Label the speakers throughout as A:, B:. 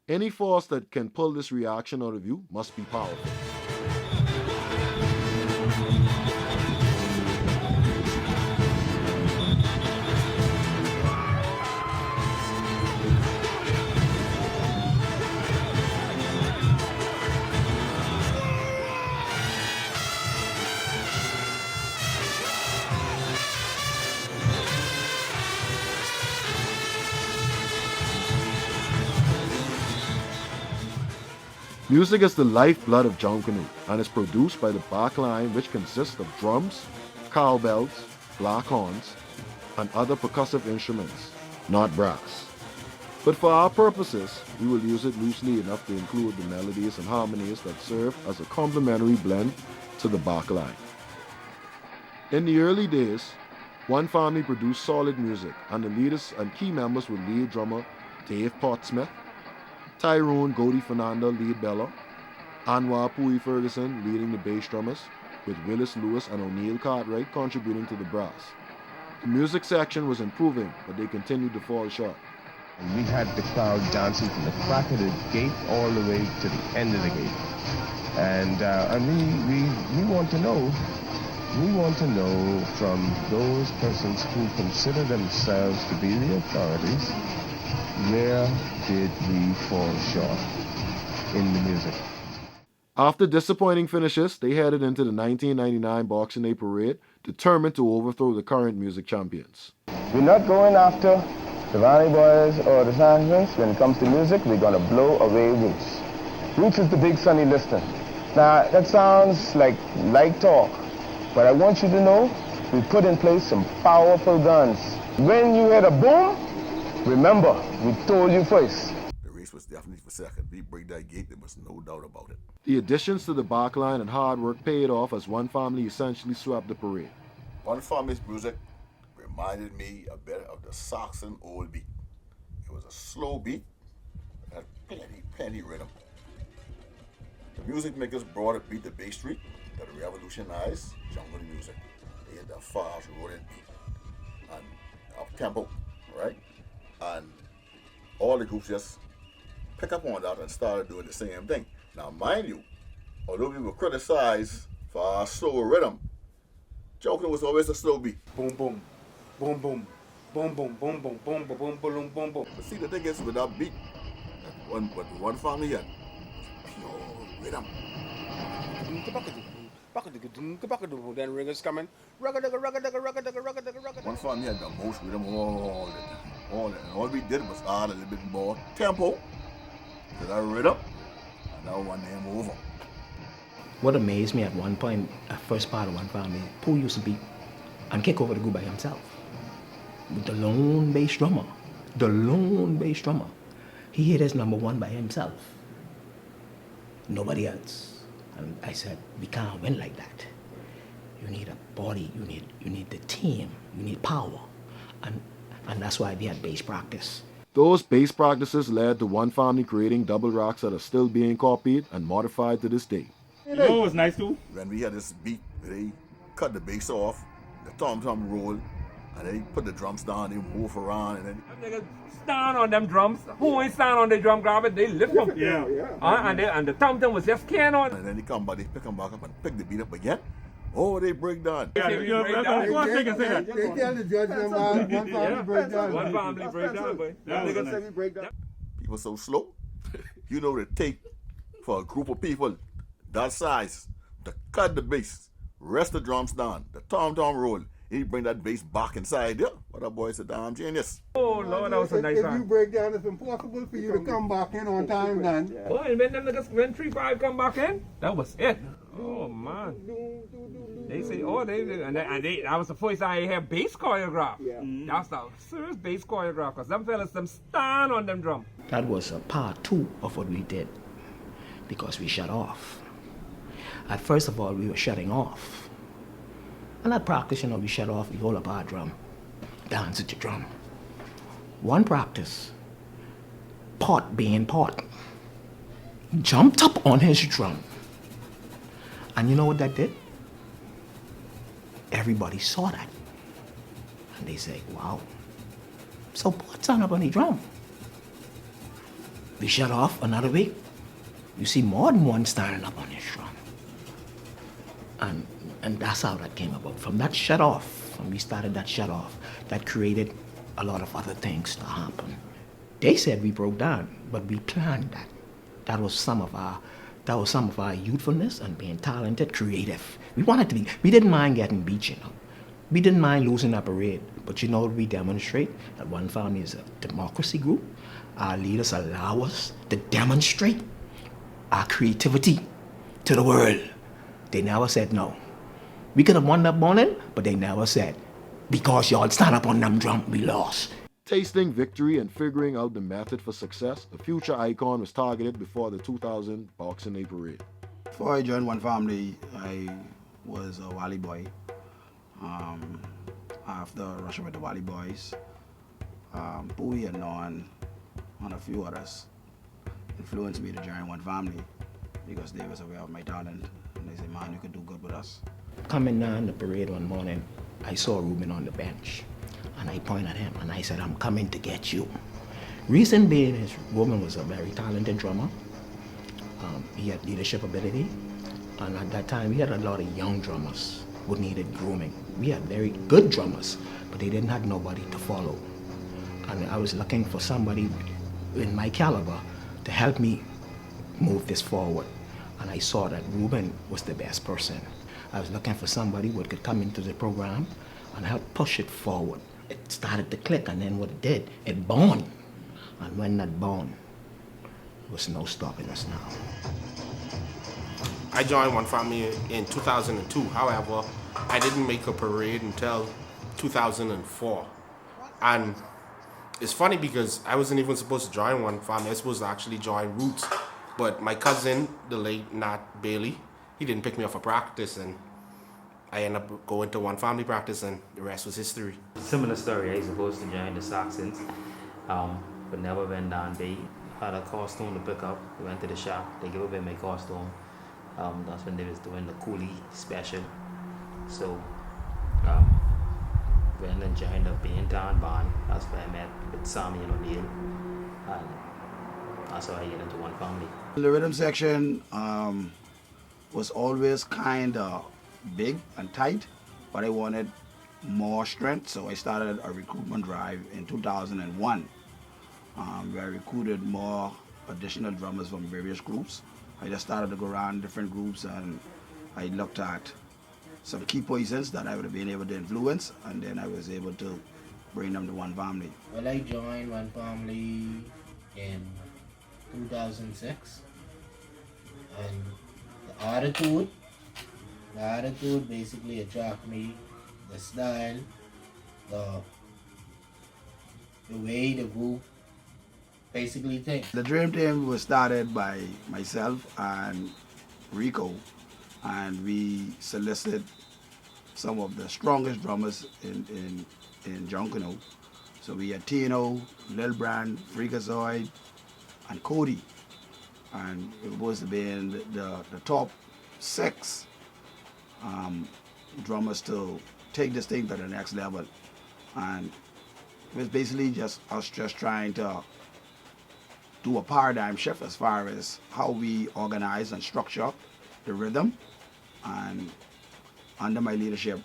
A: Any force that can pull this reaction out of you must be powerful. Music is the lifeblood of Junkanoo and is produced by the back line, which consists of drums, cowbells, black horns, and other percussive instruments, not brass. But for our purposes, we will use it loosely enough to include the melodies and harmonies that serve as a complementary blend to the back line. In the early days, One Family produced solid music, and the leaders and key members were lead drummer Dave Pottsmith, Tyrone Goldie Fernando lead bella, Anwar Pui Ferguson leading the bass drummers, with Willis Lewis and O'Neill Cartwright contributing to the brass. The music section was improving, but they continued to fall short.
B: And we had the crowd dancing from the crack of the gate all the way to the end of the gate. And we want to know from those persons who consider themselves to be the authorities, where did we fall short in the music?
A: After disappointing finishes, they headed into the 1999 Boxing Day Parade, determined to overthrow the current music champions.
C: We're not going after the Valley Boys or the Sandmans. When it comes to music, we're going to blow away Roots. Roots is the big Sonny Liston. Now, that sounds like light talk, but I want you to know we put in place some powerful guns. When you hear a boom, remember, we told you first.
D: The race was definitely for second. We break that gate, there was no doubt about it.
A: The additions to the backline and hard work paid off as One Family essentially swept the parade.
D: One Family's music reminded me a bit of the Saxon old beat. It was a slow beat, had plenty rhythm. The music makers brought a beat to Bay Street that revolutionized jungle music. They had that fast rolling beat and up tempo, right? And all the groups just pick up on that and started doing the same thing. Now, mind you, although we were criticized for our slow rhythm, Junkanoo was always a slow beat.
E: Boom, boom, boom, boom, boom, boom, boom, boom, boom, boom, boom, boom, boom, boom.
D: But see, the thing is, with that beat, what One Family had, pure rhythm.
E: Then ringers coming.
D: One Family had the most rhythm all the time. And all we did was add a little bit more tempo to that rhythm, and that one name over.
F: What amazed me at one point, at first part of One Family, Pooh used to beat and kick over the group by himself. With the lone bass drummer. He hit his number one by himself. Nobody else. And I said, we can't win like that. You need a body, you need the team, you need power. And that's why we had bass practice.
A: Those bass practices led to One Family creating double racks that are still being copied and modified to this day.
G: You know what was nice too?
D: When we had this beat, they cut the bass off, the tom-tom roll, and they put the drums down, they move around, and then
G: Niggas stand on them drums. Who ain't stand on the drum grab it? They lift them.
E: Yeah.
G: And the tom-tom was just can on.
D: and then they come back, they pick them back up and pick the beat up again. Oh, they break down.
G: Yeah,
E: They tell the judge them One Family break down.
G: One Family break down, boy.
E: That was
G: Niggas
E: nice.
G: said we break down.
D: People so slow. You know what it take for a group of people that size to cut the bass, rest the drums down, the tom-tom roll. He bring that bass back inside there. What that boy's a damn genius.
G: Oh, Lord, that was a nice
E: If you
G: one.
E: break down, it's impossible for you to come back in on time then.
G: Boy, and when them niggas, when 3-5 come back in, that was it. Oh, man. They say, that was the first time I heard bass choreograph. That's the serious bass choreograph, because them fellas, them stand on them drum.
F: That was a part two of what we did, because we shut off. First of all, we were shutting off. And at practice, we shut off, we hold up our drum, dance at the drum. One practice, Pot being Pot, jumped up on his drum. And you know what that did? Everybody saw that. And they say, wow. So Pot stand up on the drum. We shut off another week. You see more than one standing up on his drum. And that's how that came about. From that shut off, when we started that shut off, that created a lot of other things to happen. They said we broke down, but we planned that. That was some of our youthfulness and being talented, creative. We didn't mind getting beat, you know. We didn't mind losing our parade, but you know what we demonstrate? That One Family is a democracy group. Our leaders allow us to demonstrate our creativity to the world. They never said no. We could have won that morning, but they never said, because y'all stand up on them drum, we lost.
A: Tasting victory and figuring out the method for success, the future icon was targeted before the 2000 Boxing Day parade.
H: Before I joined One Family, I was a Wally boy. After rushing with the Wally boys, Bowie and Non and a few others influenced me to join One Family because they was aware of my talent and they said, man, you could do good with us.
F: Coming down the parade one morning, I saw Ruben on the bench and I pointed at him and I said, I'm coming to get you. Reason being is Ruben was a very talented drummer. He had leadership ability, and at that time we had a lot of young drummers who needed grooming. We had very good drummers, but they didn't have nobody to follow. And I was looking for somebody in my caliber to help me move this forward. And I saw that Ruben was the best person. I was looking for somebody who could come into the program and help push it forward. It started to click, and then what it did, it born. And when that born, there was no stopping us now.
I: I joined One Family in 2002. However, I didn't make a parade until 2004. And it's funny because I wasn't even supposed to join One Family. I was supposed to actually join Roots. But my cousin, the late Nat Bailey, he didn't pick me up for practice, and I ended up going to One Family practice, and the rest was history.
J: Similar story. I was supposed to join the Saxons, but never went down. They had a costume to pick up. We went to the shop. They gave away my costume. That's when they was doing the Coolie special. So went and joined the Baintown band. That's where I met with Sammy and O'Neill, and that's how I get into One Family.
H: The rhythm section was always kind of big and tight, but I wanted more strength, so I started a recruitment drive in 2001 where I recruited more additional drummers from various groups. I just started to go around different groups, and I looked at some key persons that I would have been able to influence, and then I was able to bring them to One Family.
K: Well, I joined One Family in 2006, and the attitude basically attracted me, the style, the way the group basically thinks.
H: The Dream Team was started by myself and Rico, and we solicited some of the strongest drummers in Junkanoo. So we had Tino, Lil Brand, Freakazoid, and Cody. And it was to be in the top 6 drummers to take this thing to the next level. And it was basically just us just trying to do a paradigm shift as far as how we organize and structure the rhythm. And under my leadership,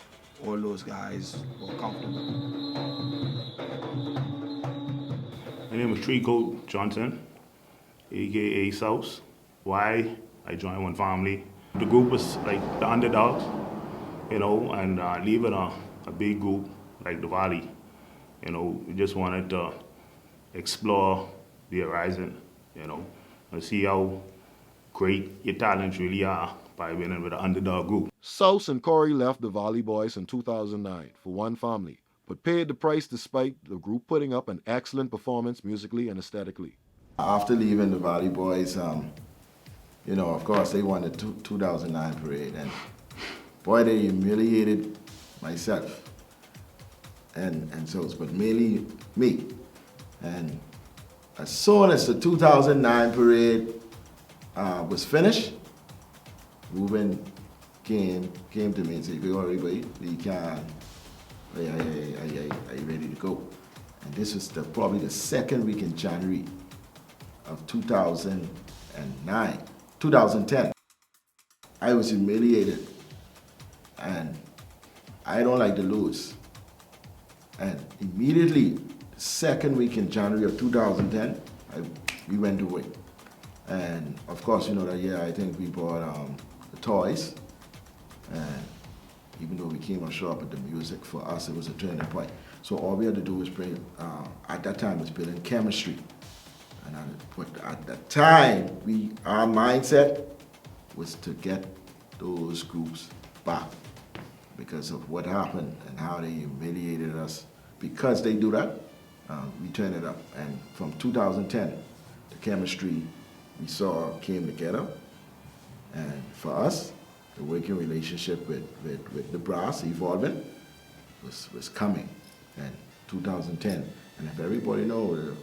H: all those guys were comfortable.
L: My name is Trico Johnson, aka South. Why I joined One Family. The group was like the underdogs, you know, and leaving a big group like the Valley, you know, we just wanted to explore the horizon, you know, and see how great your talents really are by winning with an underdog group.
A: South and Corey left the Valley Boys in 2009 for One Family, but paid the price despite the group putting up an excellent performance musically and aesthetically.
D: After leaving the Valley Boys, you know, of course, they won the 2009 parade, and boy, they humiliated myself, and so, but mainly me. And as soon as the 2009 parade was finished, Ruben came to me and said, "Go, everybody, we can. Are you ready to go?" And this was probably the second week in January.
M: of 2010, I was humiliated, and I don't like to lose. And immediately, second week in January of 2010, we went to win. And of course, you know that year I think we bought the toys, and even though we came on short with the music, for us it was a turning point. So all we had to do was bring, at that time was building chemistry. And at that time, our mindset was to get those groups back because of what happened and how they humiliated us. Because they do that, we turned it up. And from 2010, the chemistry we saw came together. And for us, the working relationship with the brass evolving was coming. And 2010, and if everybody knows,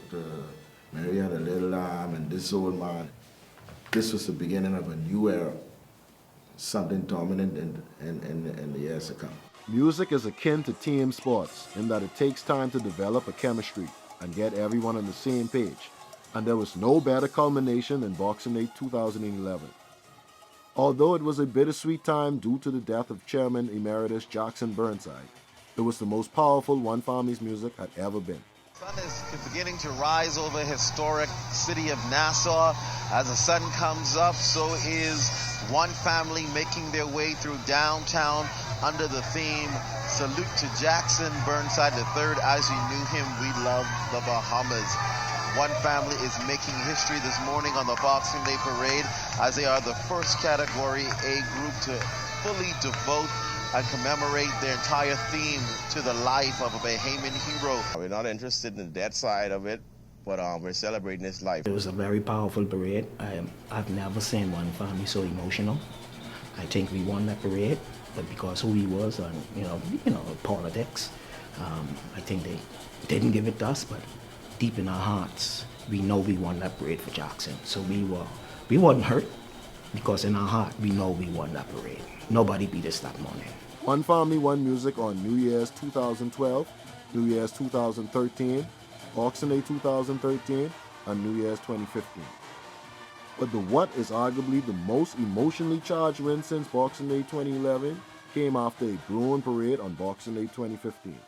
M: Mary had a little lamb and this old man, this was the beginning of a new era, something dominant in the years to come.
A: Music is akin to team sports in that it takes time to develop a chemistry and get everyone on the same page. And there was no better culmination than Boxing Day 2011. Although it was a bittersweet time due to the death of Chairman Emeritus Jackson Burnside, it was the most powerful One Family's music had ever been.
N: The sun is beginning to rise over historic city of Nassau. As the sun comes up, so is One Family making their way through downtown under the theme Salute to Jackson Burnside III. As we knew him, we love the Bahamas. One Family is making history this morning on the Boxing Day parade, as they are the first Category A group to fully devote and commemorate their entire theme to the life of a Bahamian hero. We're not interested in that side of it, but we're celebrating his life.
F: It was a very powerful parade. I've never seen One Family so emotional. I think we won that parade, but because who he was and politics, I think they didn't give it to us, but deep in our hearts, we know we won that parade for Jackson. So we wasn't hurt, because in our heart, we know we won that parade. Nobody beat us that morning.
A: One Family won music on New Year's 2012, New Year's 2013, Boxing Day 2013, and New Year's 2015. But what is arguably the most emotionally charged win since Boxing Day 2011 came after a blown parade on Boxing Day 2015.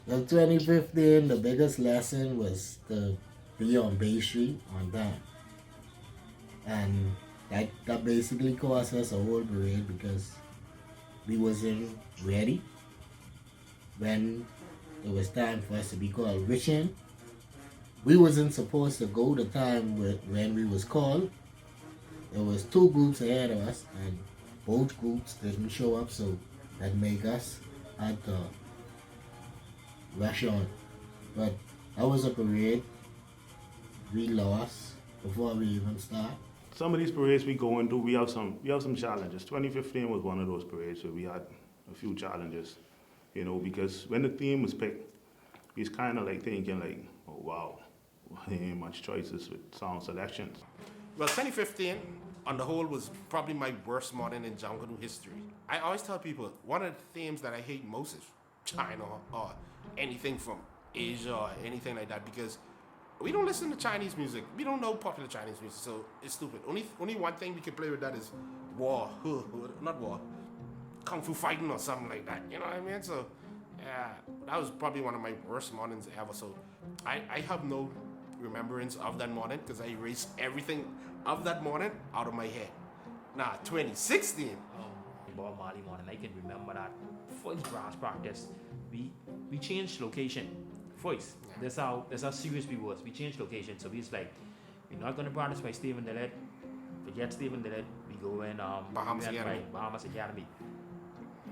K: Well, 2015, the biggest lesson was to be on Bay Street on time. And that basically cost us a whole parade because we wasn't ready when it was time for us to be called reaching. We wasn't supposed to go the time when we was called. There was two groups ahead of us, and both groups didn't show up, so that made us had to rush on. But that was a parade we lost before we even start.
L: Some of these parades we go into, we have some challenges. 2015 was one of those parades where we had a few challenges, because when the theme was picked, we was kind of like thinking like, oh wow, there ain't much choices with song selections.
I: Well, 2015, on the whole, was probably my worst morning in Junkanoo history. I always tell people, one of the themes that I hate most is China or anything from Asia or anything like that, because we don't listen to Chinese music. We don't know popular Chinese music, so it's stupid. Only one thing we can play with that is war. Not war. Kung Fu fighting or something like that. You know what I mean? So, yeah, that was probably one of my worst mornings ever. So, I have no remembrance of that morning because I erased everything of that morning out of my head. Now, 2016.
J: Bob Marley morning, I can remember that first brass practice. We changed location. First, that's how serious we was. We changed location, so we was like, we're not gonna practice by Stephen Dillett. Forget Stephen Dillett. We go in Bahamas Academy.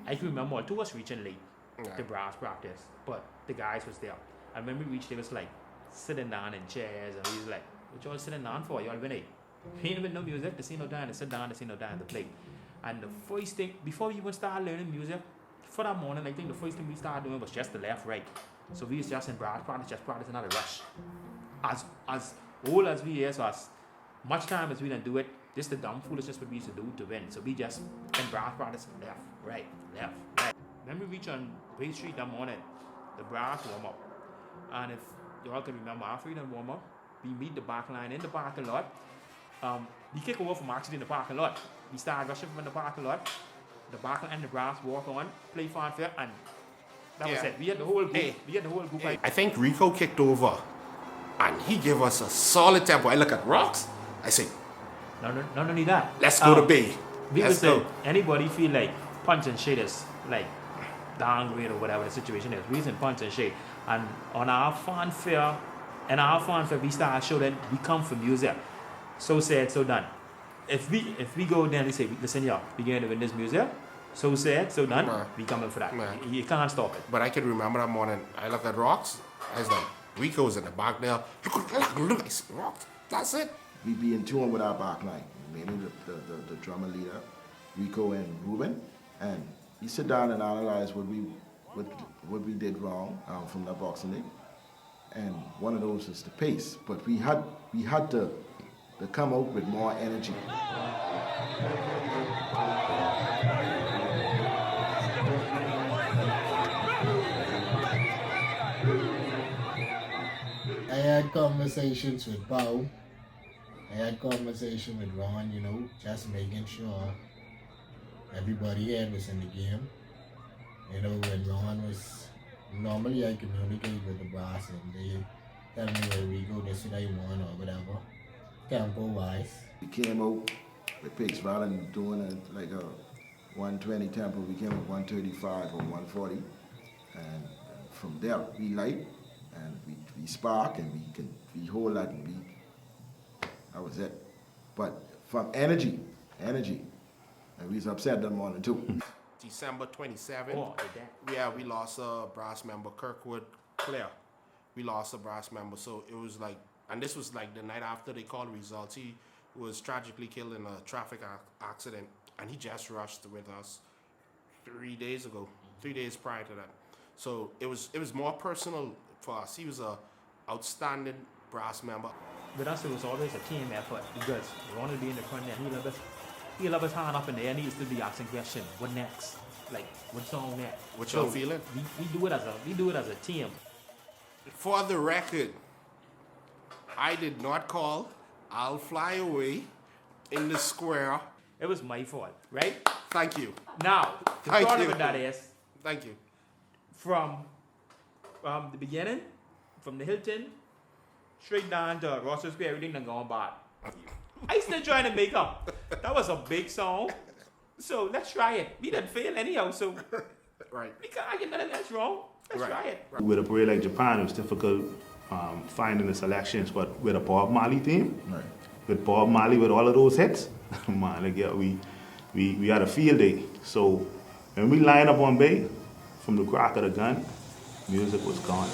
J: I can remember all two of us reaching late to brass practice, but the guys was there. And when we reached, they was like sitting down in chairs, and we was like, what y'all sitting down for? Y'all winning? We ain't with no music. They see no time to sit down. They see no time to play. And the first thing before we even started learning music for that morning, I think the first thing we started doing was just the left, right. So we was just in brass practice, just practicing how to rush. As old as we is, so as much time as we didn't do it, just the dumb foolishness what we used to do to win. So we just in brass practice, left, right. Then we reach on Bay Street that morning, the brass warm up. And if y'all can remember, after we done warm up,
O: We meet the back line in the parking lot. We kick over from actually in the parking lot. We start rushing from the parking lot. The back line and the brass walk on, play fanfare, and that was it. We had the whole group.
I: I think Rico kicked over, and he gave us a solid tempo. I look at Rocks. I say,
O: not only that.
I: Let's go to Bay.
O: We would
I: Let's
O: say,
I: go.
O: anybody feel like punch and shade is like downgrade or whatever the situation is. We using punch and shade. And on our fanfare, we start showing we come from music. So said, so done. If we go there and they say, listen, y'all, we going to win this music. So said, so done. We coming for that. You can't stop it.
I: But I can remember that morning. I looked at Rocks. I was like, Rico's in the back there. Look. I said, Rocks, that's it.
M: We be in tune with our back line, mainly the drummer leader, Rico and Ruben, and he sit down and analyze what we did wrong from that boxing league, and one of those is the pace. But we had to come out with more energy.
K: I had conversations with Pau. I had conversation with Ron, you know, just making sure everybody here was in the game. You know, when Ron was, normally I communicate with the brass and they tell me where we go, this is what I want or whatever, tempo-wise.
M: We came out with pace rather than doing it like a 120 tempo, we came with 135 or 140. And from there, we light and we spark and we hold that and that was it. But from energy, and we was upset that morning too.
I: December 27th, we lost a brass member, Kirkwood Claire. We lost a brass member, so it was like, and this was like the night after they called results. He was tragically killed in a traffic accident, and he just rushed with us 3 days ago, 3 days prior to that. So it was more personal for us. He was a outstanding brass member.
O: With us, it was always a team effort because we want to be in the front there. He love us hard up in there, and he used to be asking questions. What next? Like, what song next?
I: What y'all feeling?
O: We do it as a team.
I: For the record, I did not call I'll Fly Away in the square.
O: It was my fault, right?
I: Thank you.
O: Now, the
I: Thank
O: story
I: you.
O: with that is,
I: thank you.
O: From the beginning, from the Hilton, straight down to Russell Square, everything done gone bad. I still trying to make up. That was a big song. So let's try it. We didn't fail anyhow, so
I: right.
O: We can't get nothing else wrong. Let's try it.
L: With a parade like Japan, it was difficult finding the selections, but with a Bob Marley team, with Bob Marley with all of those hits, man, like, yeah, we had a field day. So when we line up on Bay, from the crack of the gun, music was gone.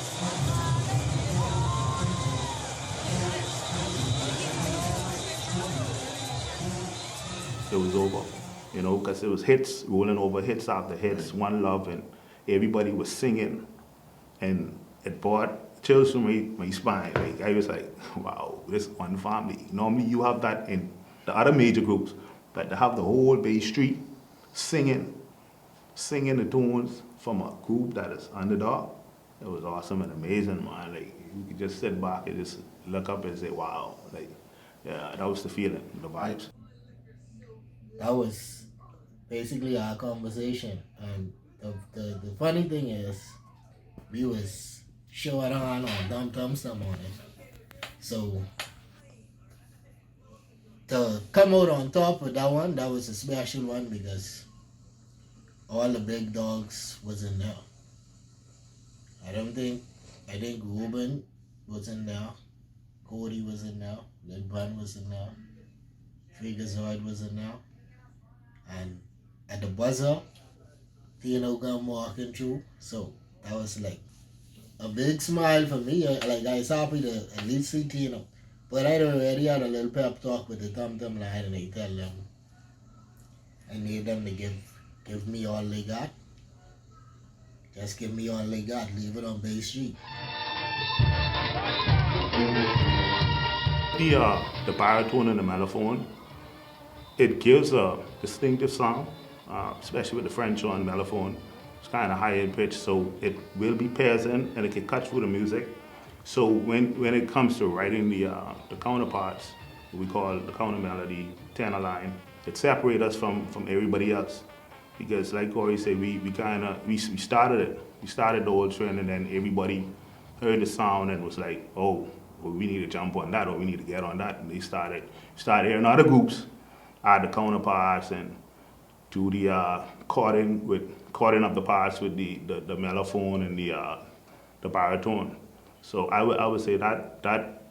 L: It was over, you know, because it was hits, rolling over hits after hits, One Love, and everybody was singing, and it brought chills to my spine. Like, I was like, wow, this one family. Normally you have that in the other major groups, but to have the whole Bay Street singing the tunes from a group that is underdog, it was awesome and amazing, man. Like, you could just sit back and just look up and say, wow, like, yeah, that was the feeling, the vibes.
K: That was basically our conversation, and the funny thing is, we was showing on Dum Dum some morning. So to come out on top with that one, that was a special one because all the big dogs was in there. I think Ruben was in there, Cody was in there, Lil Bun was in there, Freakazoid was in there. And at the buzzer, Tino come walking through. So that was like a big smile for me. Like, I was happy to at least see Tino. But I already had a little pep talk with the Tum Tum line, and I tell them, I need them to give me all they got. Just give me all they got. Leave it on Bay Street.
L: The baritone and the mellophone, it gives a distinctive sound, especially with the French on mellophone. It's kind of high in pitch, so it will be piercing and it can cut through the music. So when it comes to writing the counterparts, we call the counter melody, tenor line, it separates us from everybody else. Because like Corey said, we started it. We started the whole trend, and then everybody heard the sound and was like, oh, well, we need to jump on that, or we need to get on that. And they started hearing other groups add the counterparts and do the chording up the parts with the mellophone and the baritone. So I would say that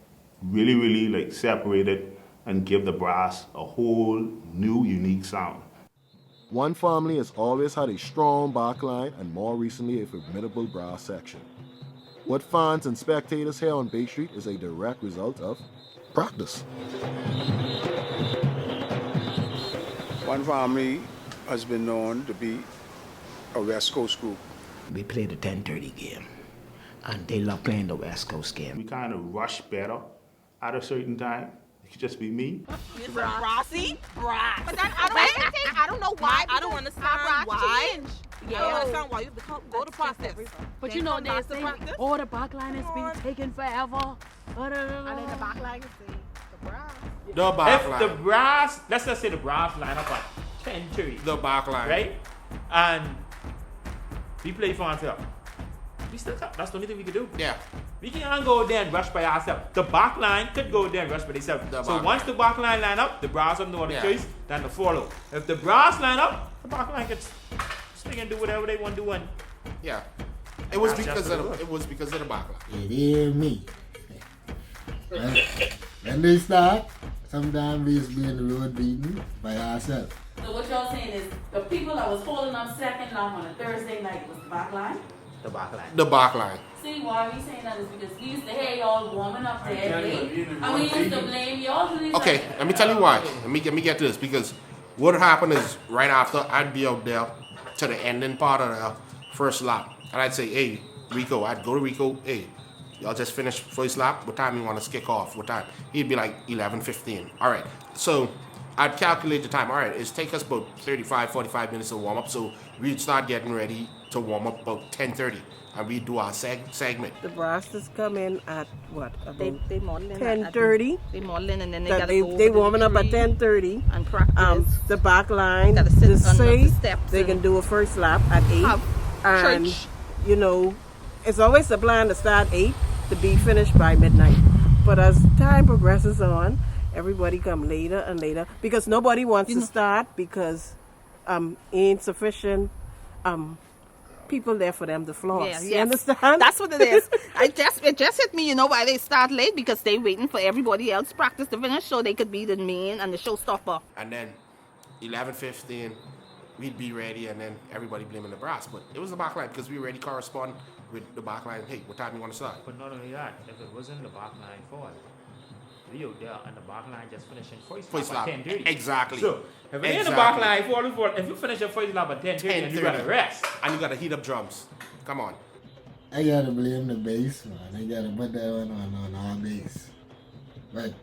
L: really like separated and give the brass a whole new unique sound.
A: One family has always had a strong backline and more recently a formidable brass section. What fans and spectators hear on Bay Street is a direct result of practice.
P: One family has been known to be a West Coast group.
F: We play the 10:30 game, and they love playing the West Coast game.
L: We kind of rush better at a certain time. It could just be me.
Q: Brassy? Brass.
R: But then I don't know why.
Q: I don't understand why. Yeah, I don't understand why you have to go to process.
S: But you know, they say, oh, the back line has been taken forever.
R: And then the back line is the brass.
I: The back
O: if
I: line.
O: the brass, let's just say the brass line up at 10:30.
I: The back line.
O: Right? And we play fanfare. We still cut. That's the only thing we could do.
I: Yeah.
O: We can't go there and rush by ourselves. The back line could go there and rush by themselves. So once the back line line up, the brass have no other choice than to follow. If the brass line up, the back line can swing and do whatever they want to do. And
I: yeah. It was because of the back line.
K: It is me. When they start, sometimes we just be in the road beating by ourselves.
S: So what y'all saying is the people that was holding up second lap on a Thursday night was the back line?
O: The back line.
I: The back line.
S: See, why we saying that is because we used to hear y'all warming up there late, and we used to blame y'all for these.
I: Okay, let me tell you why. Let me get to this, because what happened is right after I'd be out there to the ending part of the first lap, and I'd say, hey, Rico, I'd go to Rico, hey, y'all just finished first lap, what time you want us to kick off, what time? He'd be like 11:15. All right, so I'd calculate the time. All right, it's take us about 35, 45 minutes to warm up, so we'd start getting ready to warm up about 10:30, and we'd do our segment.
Q: The brasses come in at what?
R: They modeling
Q: 10:30.
R: They modeling, and then
Q: they warming up at 10:30
R: and practice.
Q: The back line,
R: Gotta sit
Q: the
R: under the
Q: say
R: steps
Q: they can do a first lap at 8. And
R: church.
Q: you know, it's always the plan to start 8 to be finished by midnight. But as time progresses on, everybody come later and later because nobody wants to start because ain't sufficient people there for them to floss.
R: Yeah,
Q: You understand?
R: That's what it is. It just hit me, why they start late, because they waiting for everybody else practice to finish so they could be the main and the showstopper.
I: And then 11:15, we'd be ready, and then everybody blaming the brass. But it was the back line because we already correspond with the back line. Hey, what time you want to start?
O: But not only that, if it wasn't the back line fault, we out there and the back line just finishing first lap at 10:30.
I: Exactly.
O: So if it ain't the back line fault, if you finish your first lap at 10:30, you gotta rest.
I: And you gotta heat up drums. Come on.
K: I gotta blame the bass, man. I gotta put that one on our bass. But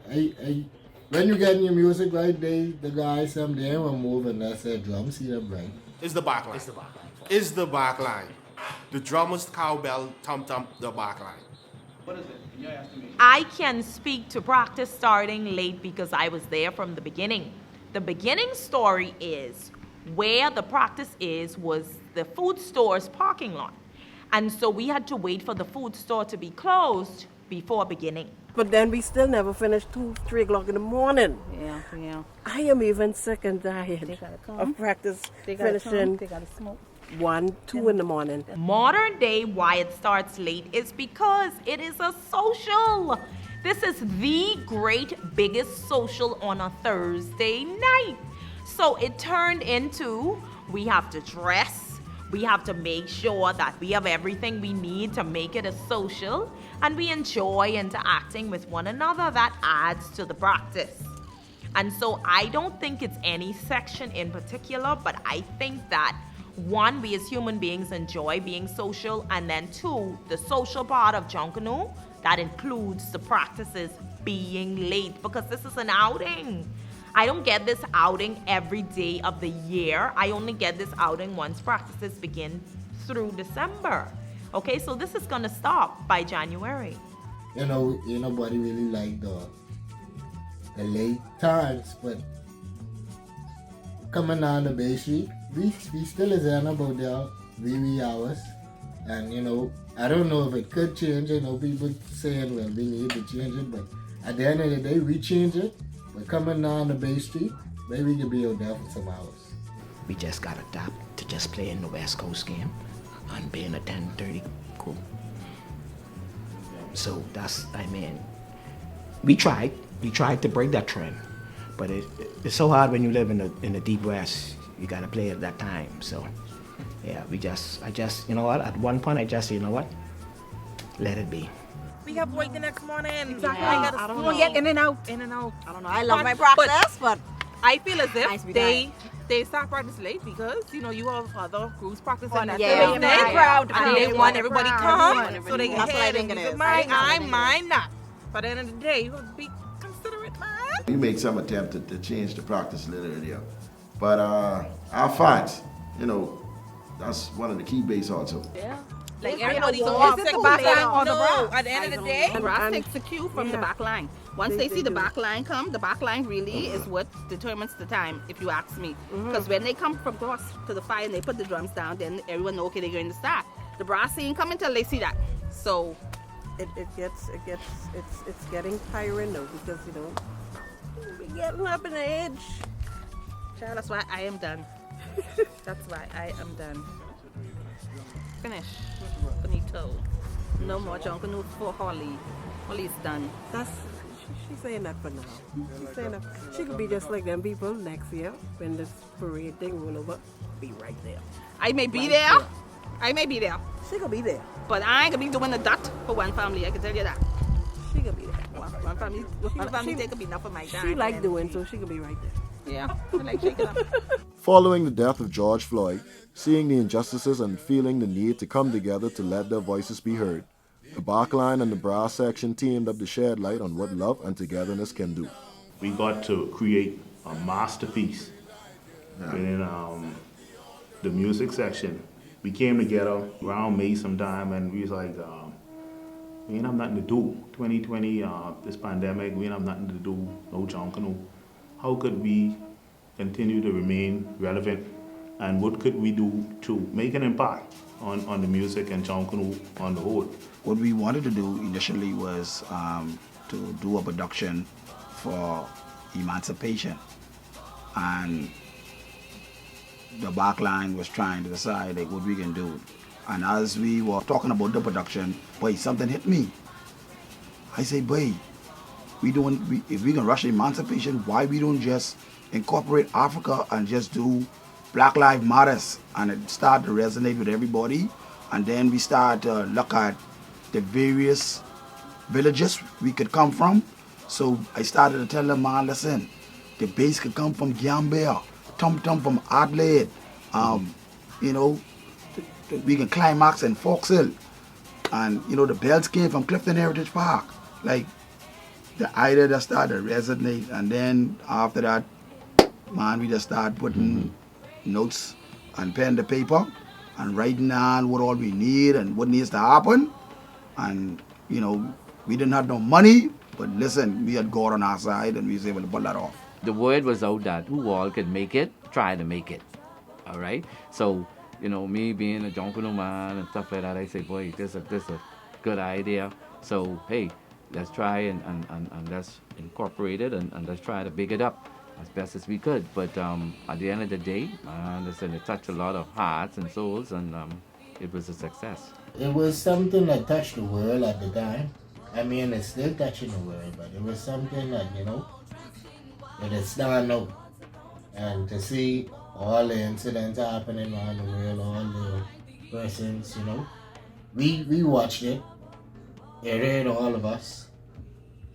K: when you get your music right, the guys some there will move and that's their drums heat up right.
I: It's the back line.
O: It's the back line.
I: It's the back line. The drummers cowbell, thump, the back line.
O: What is it?
T: I can speak to practice starting late because I was there from the beginning. The beginning story is where the practice was the food store's parking lot. And so we had to wait for the food store to be closed before beginning.
Q: But then we still never finished 2, 3 o'clock in the morning.
R: Yeah.
Q: I am even sick and tired of practice finishing.
R: They gotta smoke.
Q: 1, 2 in the morning.
T: Modern day, why it starts late is because it is a social. This is the great biggest social on a Thursday night. So it turned into, we have to dress, we have to make sure that we have everything we need to make it a social, and we enjoy interacting with one another. That adds to the practice. And so I don't think it's any section in particular, but I think that 1, we as human beings enjoy being social, and then 2, the social part of Junkanoo, that includes the practices being late, because this is an outing. I don't get this outing every day of the year. I only get this outing once practices begin through December. Okay, so this is gonna stop by January.
K: you know, ain't nobody really like the late times, but coming down the Bay Street, we still is in about there wee hours. And you know, I don't know if it could change. You know, people saying, well, we need to change it, but at the end of the day, we change it. But coming down the Bay Street, maybe we could be out there for some hours.
F: We just got adapt to just playing the West Coast game and being a 10:30 crew. So that's, I mean, we tried to break that trend, but it's so hard when you live in the deep West. You gotta play at that time. So yeah, I just, you know what? At one point, I just, you know what? Let it be.
U: We have work the next morning.
R: Exactly.
U: I don't know. Get in and out.
R: I don't know. I love my practice, but
U: I feel as if
R: nice
U: they start practice late because you know you have other groups practicing that
R: yeah,
U: Thursday,
R: crowd,
U: and they want everybody come so they
R: That's
U: can
R: what I
U: head
R: think
U: and
R: it
U: use
R: is.
U: I mind not. By the end of the day, you have to be considerate, man.
M: We make some attempt to change the practice a little earlier. But our fans, you know, that's one of the key base also.
U: Yeah.
R: Like
U: Everybody's
R: everybody
U: on
R: goes
U: the
R: to
U: back line
R: no,
U: or the brass. At the end of the day,
R: the brass takes the cue from the back line. Once they see the back line come, the back line really is what determines the time, if you ask me. Because when they come from across to the fire and they put the drums down, then everyone know, okay, they're going to start. The brass ain't come until they see that. So
Q: it's getting tiring though, because you know we're getting up in age.
R: Child, that's why I am done. That's why I am done. Finish. Finito. No more Junkanoo for Holly. Holly's done.
Q: She's saying that for now. She's saying that she could be just like them people next year when this parade thing roll over. Be right there.
R: I may be
Q: Right
R: there. I may be there.
Q: She could be there.
R: But I ain't gonna be doing a dot for one family. I can tell you that.
Q: She could be there.
R: One family take could be enough for my time.
Q: She like doing, so she could be right there.
R: Yeah, I like shaking up.
A: Following the death of George Floyd, seeing the injustices and feeling the need to come together to let their voices be heard, the Backline and the Brass section teamed up to shed light on what love and togetherness can do.
L: We got to create a masterpiece within the music section. We came together around May sometime and we was like, we ain't have nothing to do. 2020, this pandemic, we ain't have nothing to do, no Junkanoo. How could we continue to remain relevant, and what could we do to make an impact on the music and Junkanoo on the whole?
H: What we wanted to do initially was to do a production for emancipation, and the Backline was trying to decide like what we can do. And as we were talking about the production, boy, something hit me. I say, boy, if we can rush emancipation, why we don't just incorporate Africa and just do Black Lives Matters, and it start to resonate with everybody, and then we start to look at the various villages we could come from. So I started to tell them, man, listen, the bass could come from Gambia, Tum from Adelaide, you know, we can climax in Foxhill, and you know the bells came from Clifton Heritage Park. Like the idea just started to resonate, and then after that, man, we just started putting notes and pen to paper and writing down what all we need and what needs to happen. And you know, we didn't have no money, but listen, we had God on our side and we was able to pull that off.
V: The word was out that who all could make it, try to make it. All right? So, you know, me being a Junkanoo man and stuff like that, I say, boy, this is a good idea. So, hey, let's try and let's incorporate it and let's try to big it up as best as we could. But at the end of the day, man, listen, it touched a lot of hearts and souls, and it was a success.
K: It was something that touched the world at the time. I mean, it's still touching the world, but it was something that, you know, it is stand out. And to see all the incidents happening around the world, all the persons, you know, we watched it. It hurt all of us.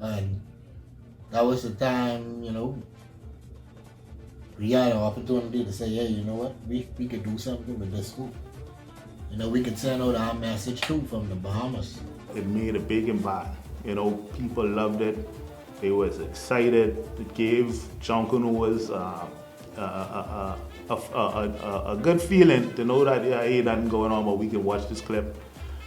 K: And that was the time, you know, we had an opportunity to say, hey, you know what, we could do something with this group. You know, we could send out our message too from the Bahamas.
L: It made a big impact. You know, people loved it. They was excited. It gave Junkanoo a good feeling to know that, yeah, ain't nothing going on, but we can watch this clip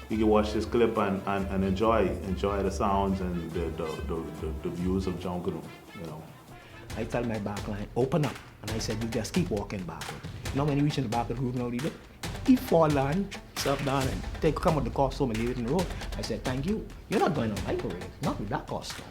L: you can watch this clip and enjoy the sounds and the views of Junkanoo, you know.
F: I tell my backline, open up. And I said, you just keep walking backward. You know when you reach in the back of the group now, he fall down, step down, and come with the costume and leave it in the road. I said, thank you. You're not going on my parade, not with that costume.